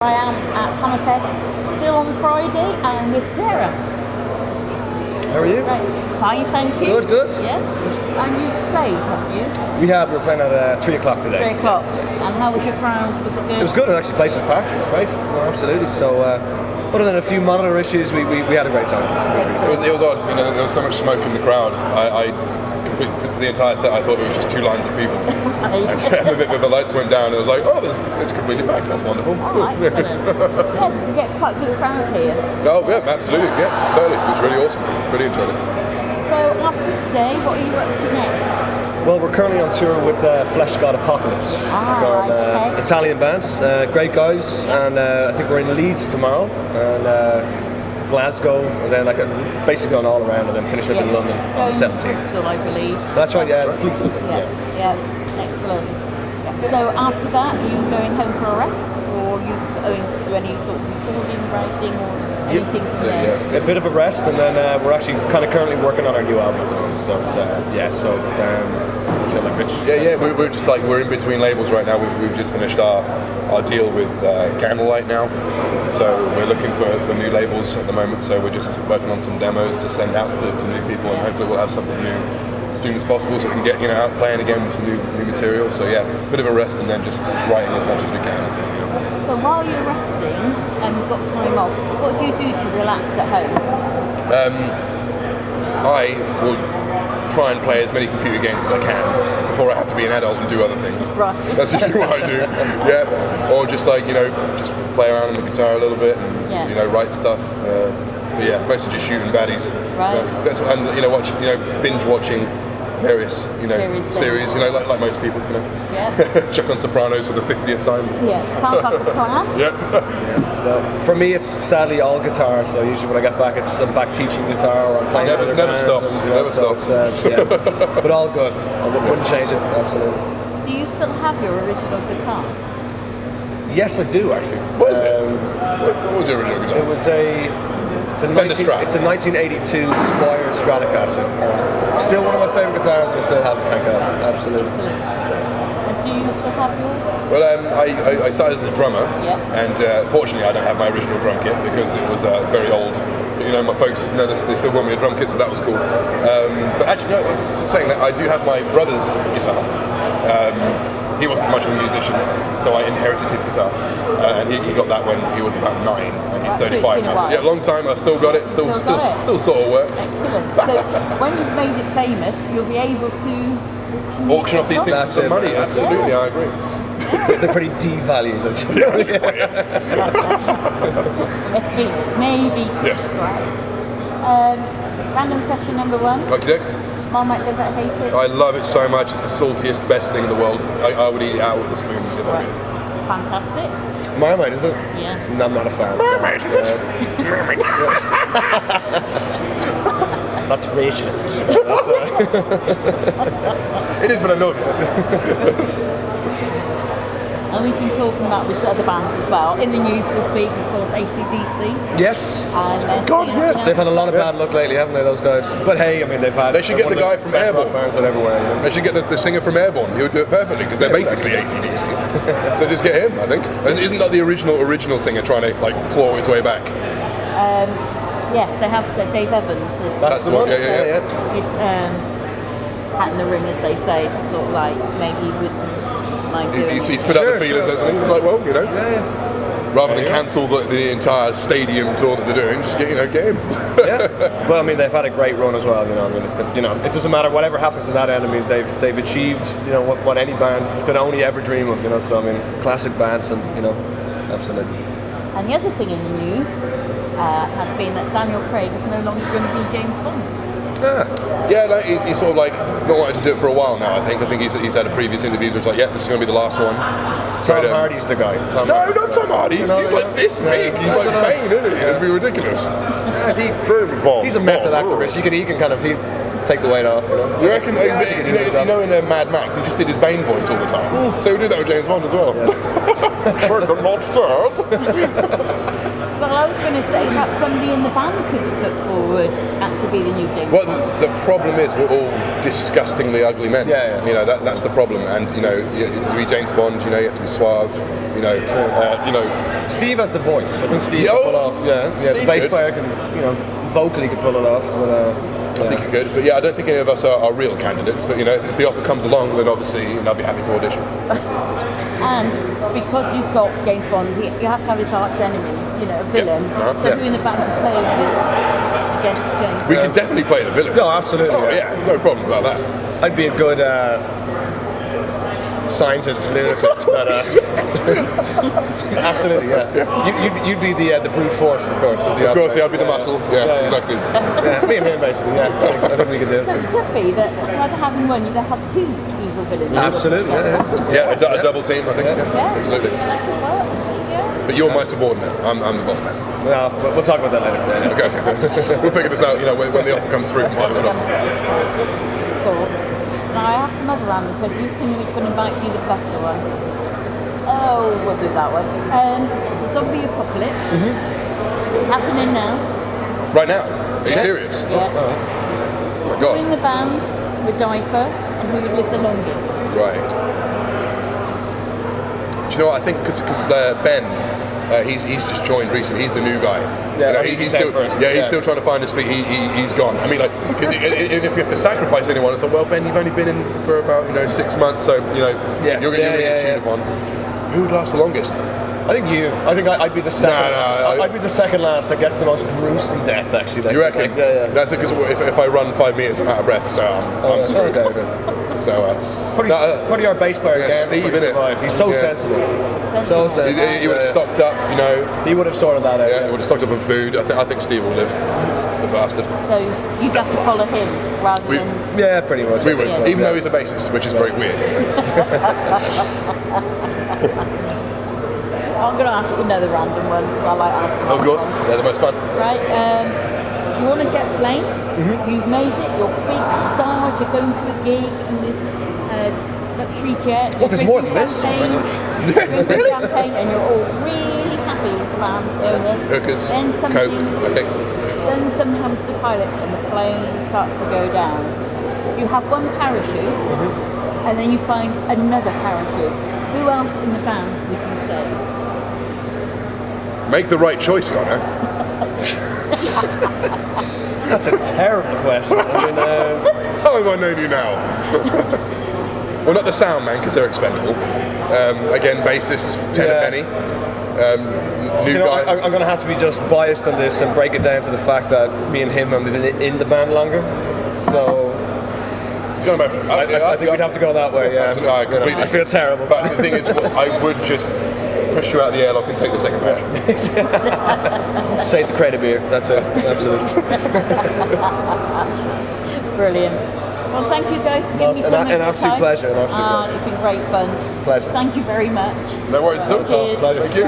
I am at Hammerfest still on Friday and with Sarah. How are you? Right. Fine, thank you. Good, good. Yes. And you've played, haven't you? We were playing at 3 o'clock today. 3 o'clock. And how was your crowd? Was it good? It was good, actually. The place was packed. It was great. No, absolutely. So, other than a few monitor issues, we had a great time. It was odd. You know, there was so much smoke in the crowd. I completely, for the entire set, I thought it was just 2 lines of people. And the lights went down, and it was like, oh, it's completely back. That's wonderful. Oh, excellent. Yeah, you get quite a good crowd here. Oh, yeah, absolutely. Yeah, totally. It was really awesome. Really enjoyed it. So, after today, what are you up to next? Well, we're currently on tour with Flesh God Apocalypse from okay. Italian band. Great guys, and I think we're in Leeds tomorrow, and Glasgow, and then basically going all around, and then finish up in London on the 17th. Bristol, I believe. That's right, yeah, the Fleet. Yeah, excellent. So after that, are you going home for a rest, or are you going to do any sort of recording, writing, or anything from there? A bit of a rest, and then we're actually kind of currently working on our new album. So we're just like, we're in between labels right now. We've just finished our deal with Candlelight now, so we're looking for new labels at the moment. So we're just working on some demos to send out to new people, and hopefully we'll have something new as soon as possible, so we can get out playing again with some new material. So yeah, a bit of a rest, and then just writing as much as we can. I think, So while you're resting and you've got time off, what do you do to relax at home? I will try and play as many computer games as I can before I have to be an adult and do other things. Right. That's usually what I do. Yeah. Or just just play around on the guitar a little bit and write stuff. But yeah, mostly just shooting baddies. Right. That's what, and binge watching various series. Like most people. Yeah. Chuck on Sopranos for the 50th time. Yeah. Sounds like a plan. Yeah. For me, it's sadly all guitar. So usually when I get back, I'm back teaching guitar or I'm playing. Never stops. Never stops. But all good. I wouldn't change it. Absolutely. Do you still have your original guitar? Yes, I do actually. What is it? What was the original guitar? It was it's a 1982 Squier Stratocaster. Still one of my favourite guitars, and I still have it, thank God. Absolutely. Excellent. And do you still have yours? Well, I started as a drummer, and fortunately I don't have my original drum kit because it was very old. My folks, they still bought me a drum kit, so that was cool. But actually, no, saying that, I do have my brother's guitar. He wasn't much of a musician, so I inherited his guitar, and he got that when he was about 9, and he's 35 now. So yeah, long time. I've still got it. Still sort of works. Excellent. So when you've made it famous, you'll be able to auction off these things for money. Absolutely, I agree. They're pretty devalued. Maybe. Yes. Right. Random question number 1. Okay. Marmite, live it, hate it? I love it so much. It's the saltiest, best thing in the world. I would eat it out with a spoon if I could. Fantastic. Marmite, is it? Yeah. No, I'm not a fan. Marmite, is it? That's racist. It is, but I love it. And we've been talking about with other bands as well. In the news this week, of course, AC/DC. Yes. And They've had a lot of bad luck lately, haven't they, those guys? But hey, I mean, they've had... They should get the guy from Airborne. Everywhere, They should get the singer from Airborne. He would do it perfectly, because they're basically AC/DC. So just get him, I think. Isn't that the original singer trying to claw his way back? Yes, they have said Dave Evans. That's the one. Yeah. His hat in the ring, as they say, to sort of maybe he would... He's put out the feelers, hasn't he? He's like, well, rather than cancel the entire stadium tour that they're doing, just get him. But I mean, they've had a great run as well. It doesn't matter whatever happens in that end. I mean, they've achieved what any band could only ever dream of. So I mean, classic bands, and absolutely. And the other thing in the news has been that Daniel Craig is no longer going to be James Bond. He's sort of not wanted to do it for a while now. I think he's had a previous interview where it's like, this is going to be the last one. Tom Hardy's the guy. Not Tom Hardy. He's like this big. He's like Bane, isn't he? It'd be ridiculous. He's a method activist. He can kind of take the weight off. You reckon? In Mad Max, he just did his Bane voice all the time. So he'll do that with James Bond as well. Well, I was going going to say perhaps somebody in the band could put forward to be the new James Well, Bond. the problem is we're all disgustingly ugly men. Yeah, yeah. You know, that's the problem. And you know, to be James Bond, you know, you have to be suave. You know, Steve has the voice. I think Steve can Yo! pull off. Yeah, the Steve bass could. player can, you know, vocally can pull it off. I think you could. But yeah, I don't think any of us are real candidates. But you know, if the offer comes along, then obviously I'll be happy to audition. And because you've got James Bond, you have to have his arch enemy, you know, a villain. Uh-huh. So who in the band can play against James We Bond? could definitely play the villain. No, absolutely. Oh yeah, no problem about that. I'd be a good scientist lunatic. But, absolutely, yeah. You'd be the brute force, of course. Of course, yeah, I'd be the muscle. Yeah, exactly. Yeah, me and him, basically. Yeah, I think we could do it. So it could be that rather having one, you'd have two evil villains. Absolutely, Yeah, a double team, I think. Yeah, Absolutely. that could work. Yeah. But you're my subordinate. I'm the boss man. No, we'll talk about that later. Yeah, yeah. Okay. We'll figure this out. You know, when the offer comes through from Hollywood. Of course. Now I have some other random because you think which one might be the better one. Oh, we'll do that one. It's a zombie apocalypse. It's happening now. Right now? Are you serious? Yeah. Oh my Who in god. the band would die first and who would live the longest? Right. Do you know what? I think because Ben, he's just joined recently. He's the new guy. Yeah, you know, he's still there first. he's still trying to find his feet. He's gone. I mean, like, because if you have to sacrifice anyone, it's like, well, Ben, you've only been in for about 6 months, so you're going to get cheated upon. Who would last the longest? I think you. I think I'd be the second. I'd be the second last that gets the most gruesome death. Actually, like, You reckon? Like, yeah. That's it. Because if I run 5 meters, I'm out of breath, so I'm screwed. Okay. So Probably our bass player, yeah, Gary, Steve, would innit? survive. He's so Yeah. sensible. So sensible. he would have stocked up. He would have sorted that out. Yeah, he would have stocked up on food. I think Steve will live. The bastard. So you'd have to follow him rather We- than. Yeah, pretty much. We would, Yeah. even though he's a bassist, which is very weird. I'm going to ask you another random one. I like asking. Of course, they're the most fun. Right. You want to get a plane? You've made it. You're a big star. You're going to a gig in this luxury jet. What, there's more than this? Drinking champagne, and you're all really happy to land going in. Hookers, Then coke. something. Okay. Then something happens to pilots, and the plane starts to go down. You have one parachute, and then you find another parachute. Who else in the band would you save? Make the right choice, Connor. That's a terrible question. I mean, How have I known you now? Well, not the sound man, because they're expendable. Again, bassist, tenor Yeah. penny. New do you know, guy. I'm going to have to be just biased on this and break it down to the fact that me and him have been in the band longer. So It's going to I think we'd have to go that way. Yeah, Absolutely, I completely. I feel terrible. But the thing is, I would just push you out the airlock and take the second parachute. Save the crate of beer. That's it. Absolutely. Brilliant. Well, thank you guys for giving me so much An absolute time. pleasure. An absolute pleasure. It's been great fun. Pleasure. Thank you very much. No worries at all. Cheers. Pleasure. Thank you.